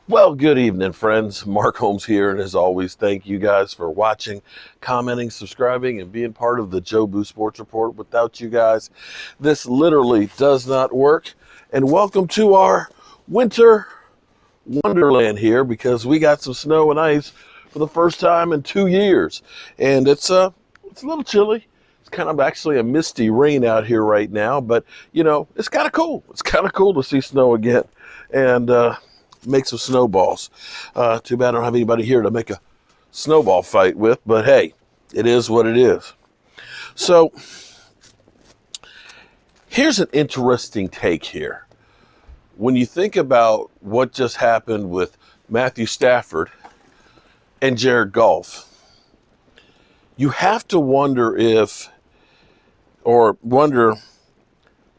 Well, good evening, friends. Mark Holmes here, and as always, thank you guys for watching, commenting, subscribing, and being part of the Joe Boo Sports Report. Without you guys, this literally does not work. And welcome to our winter wonderland here, because we got some snow and ice for the first time in 2 years, and it's a little chilly. It's kind of actually a misty rain out here right now, but it's kind of cool. It's kind of cool to see snow again, and make some snowballs. Too bad I don't have anybody here to make a snowball fight with, but hey, it is what it is. So here's an interesting take here. When you think about what just happened with Matthew Stafford and Jared Goff, you have to wonder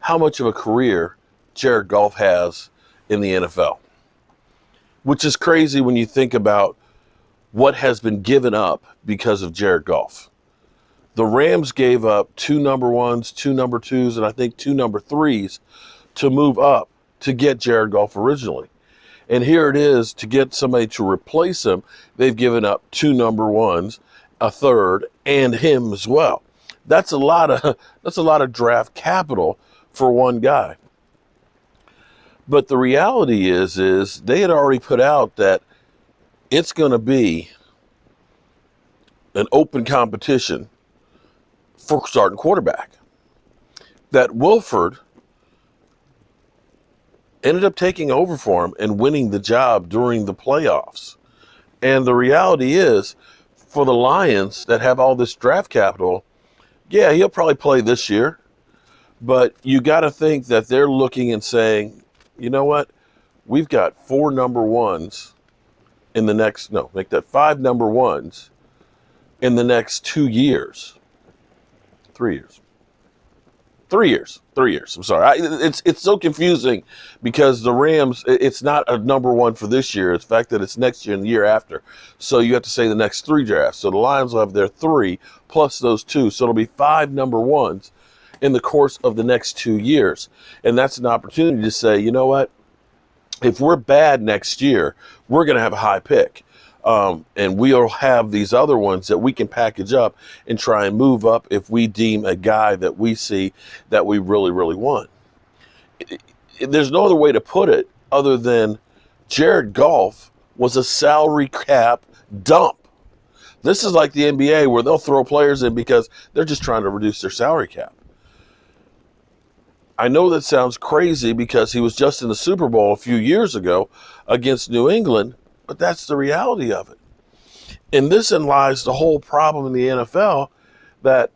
how much of a career Jared Goff has in the NFL. Which is crazy when you think about what has been given up because of Jared Goff. The Rams gave up 2 number ones, 2 number twos, and I think 2 number threes to move up to get Jared Goff originally. And here it is, to get somebody to replace him, they've given up 2 number ones, a third, and him as well. That's a lot of draft capital for one guy. But the reality is they had already put out that it's going to be an open competition for starting quarterback. That Wilford ended up taking over for him and winning the job during the playoffs. And the reality is, for the Lions that have all this draft capital, yeah, he'll probably play this year. But you got to think that they're looking and saying, you know what? We've got 4 number ones in the next, no, make that 5 number ones in the next 2 years. 3 years. 3 years. 3 years. I'm sorry. It's so confusing because the Rams, it's not a number one for this year. It's the fact that it's next year and the year after. So you have to say the next 3 drafts. So the Lions will have their 3 plus those 2. So it'll be 5 number ones in the course of the next 2 years. And that's an opportunity to say, you know what? If we're bad next year, we're going to have a high pick. And we'll have these other ones that we can package up and try and move up if we deem a guy that we see that we really, really want. There's no other way to put it other than Jared Goff was a salary cap dump. This is like the NBA where they'll throw players in because they're just trying to reduce their salary cap. I know that sounds crazy because he was just in the Super Bowl a few years ago against New England, but that's the reality of it. And this lies the whole problem in the NFL, that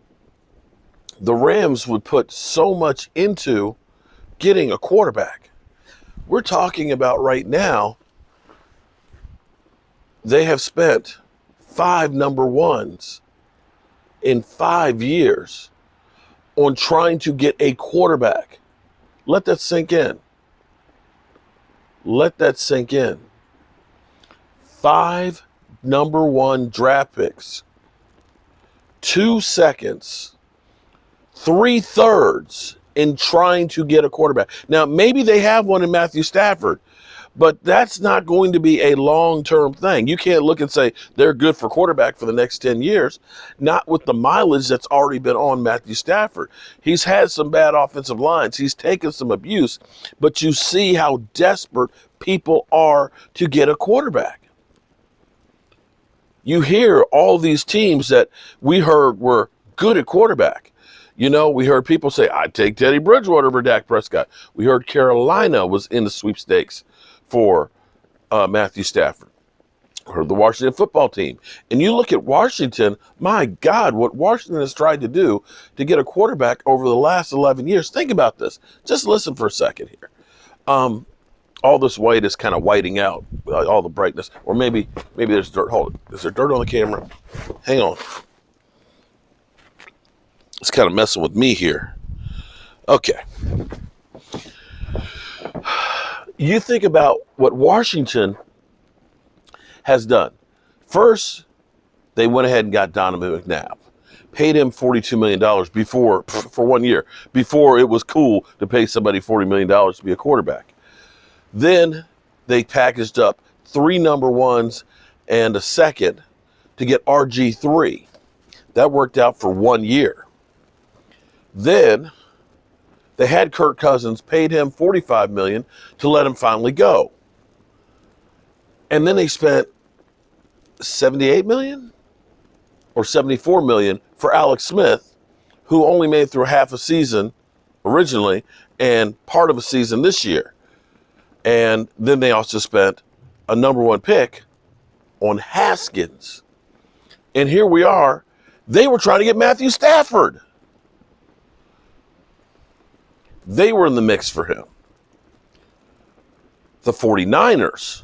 the Rams would put so much into getting a quarterback. We're talking about right now, they have spent 5 number ones in 5 years on trying to get a quarterback. Let that sink in. Let that sink in. 5 number one draft picks, 2 seconds, 3 thirds in trying to get a quarterback. Now, maybe they have one in Matthew Stafford, but that's not going to be a long-term thing. You can't look and say they're good for quarterback for the next 10 years, not with the mileage that's already been on Matthew Stafford. He's had some bad offensive lines. He's taken some abuse, but you see how desperate people are to get a quarterback. You hear all these teams that we heard were good at quarterback. You know, we heard people say, I'd take Teddy Bridgewater over Dak Prescott. We heard Carolina was in the sweepstakes for Matthew Stafford, or the Washington football team. And you look at Washington, my God, what Washington has tried to do to get a quarterback over the last 11 years. Think about this. Just listen for a second here. All this white is kind of whiting out, all the brightness. Or maybe there's dirt. Hold it. Is there dirt on the camera? Hang on. It's kind of messing with me here. Okay. You think about what Washington has done. First, they went ahead and got Donovan McNabb. Paid him $42 million before, for 1 year, before it was cool to pay somebody $40 million to be a quarterback. Then they packaged up 3 number ones and a second to get RG3. That worked out for 1 year. Then they had Kirk Cousins, paid him $45 million to let him finally go. And then they spent $78 million or $74 million for Alex Smith, who only made it through half a season originally and part of a season this year. And then they also spent a number 1 pick on Haskins. And here we are. They were trying to get Matthew Stafford. They were in the mix for him. The 49ers,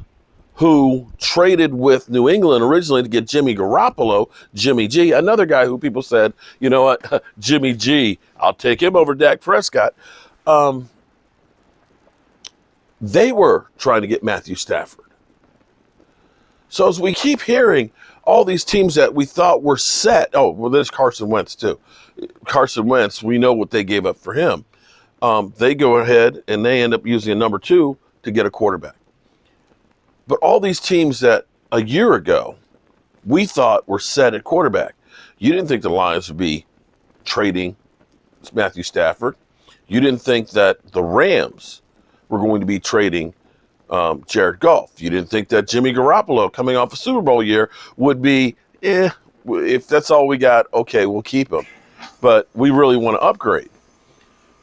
who traded with New England originally to get Jimmy Garoppolo, Jimmy G, another guy who people said, you know what, Jimmy G, I'll take him over Dak Prescott. They were trying to get Matthew Stafford. So as we keep hearing all these teams that we thought were set, oh, well, there's Carson Wentz too. Carson Wentz, we know what they gave up for him. They go ahead and they end up using a number 2 to get a quarterback. But all these teams that a year ago we thought were set at quarterback, you didn't think the Lions would be trading Matthew Stafford. You didn't think that the Rams were going to be trading Jared Goff. You didn't think that Jimmy Garoppolo, coming off a Super Bowl year, would be, if that's all we got, okay, we'll keep him. But we really want to upgrade.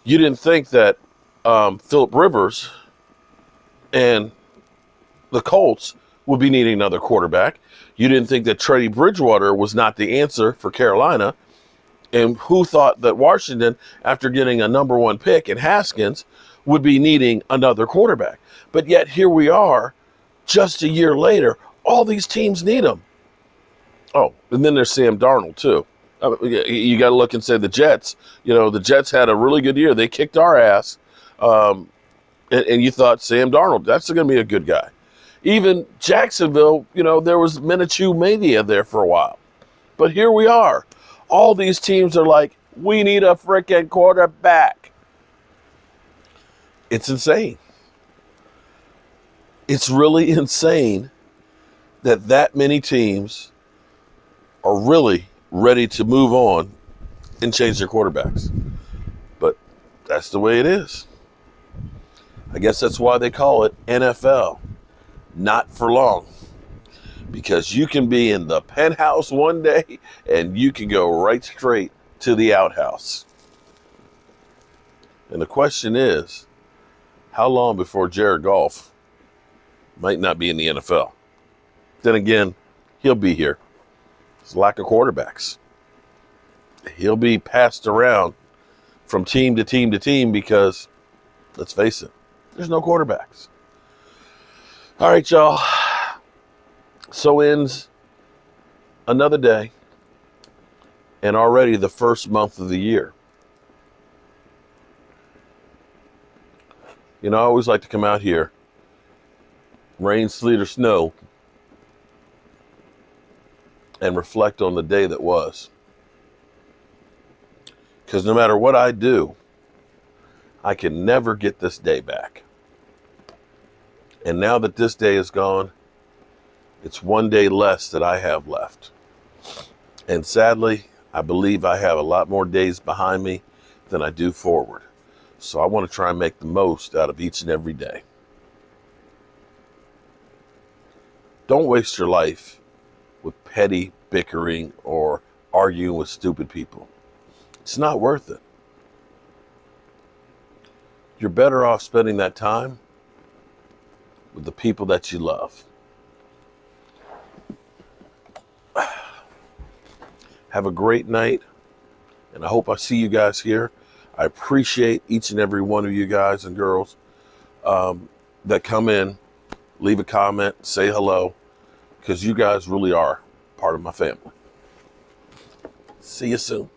You didn't think that Phillip Rivers and the Colts would be needing another quarterback. You didn't think that Teddy Bridgewater was not the answer for Carolina. And who thought that Washington, after getting a number 1 pick in Haskins, would be needing another quarterback? But yet here we are, just a year later, all these teams need them. Oh, and then there's Sam Darnold too. You got to look and say the Jets. You know, the Jets had a really good year. They kicked our ass. And you thought Sam Darnold, that's going to be a good guy. Even Jacksonville, you know, there was Minshew mania there for a while. But here we are. All these teams are like, we need a freaking quarterback. It's insane. It's really insane that many teams are really ready to move on and change their quarterbacks. But that's the way it is. I guess that's why they call it NFL. Not for long. Because you can be in the penthouse one day and you can go right straight to the outhouse. And the question is, how long before Jared Goff might not be in the NFL? Then again, he'll be here. There's lack of quarterbacks. He'll be passed around from team to team to team because, let's face it, there's no quarterbacks. All right, y'all. So ends another day and already the first month of the year. You know, I always like to come out here, rain, sleet, or snow, and reflect on the day that was. Because no matter what I do, I can never get this day back. And now that this day is gone, it's one day less that I have left. And sadly, I believe I have a lot more days behind me than I do forward. So I want to try and make the most out of each and every day. Don't waste your life with petty bickering or arguing with stupid people. It's not worth it. You're better off spending that time with the people that you love. Have a great night, and I hope I see you guys here. I appreciate each and every one of you guys and girls that come in, leave a comment, say hello, because you guys really are part of my family. See you soon.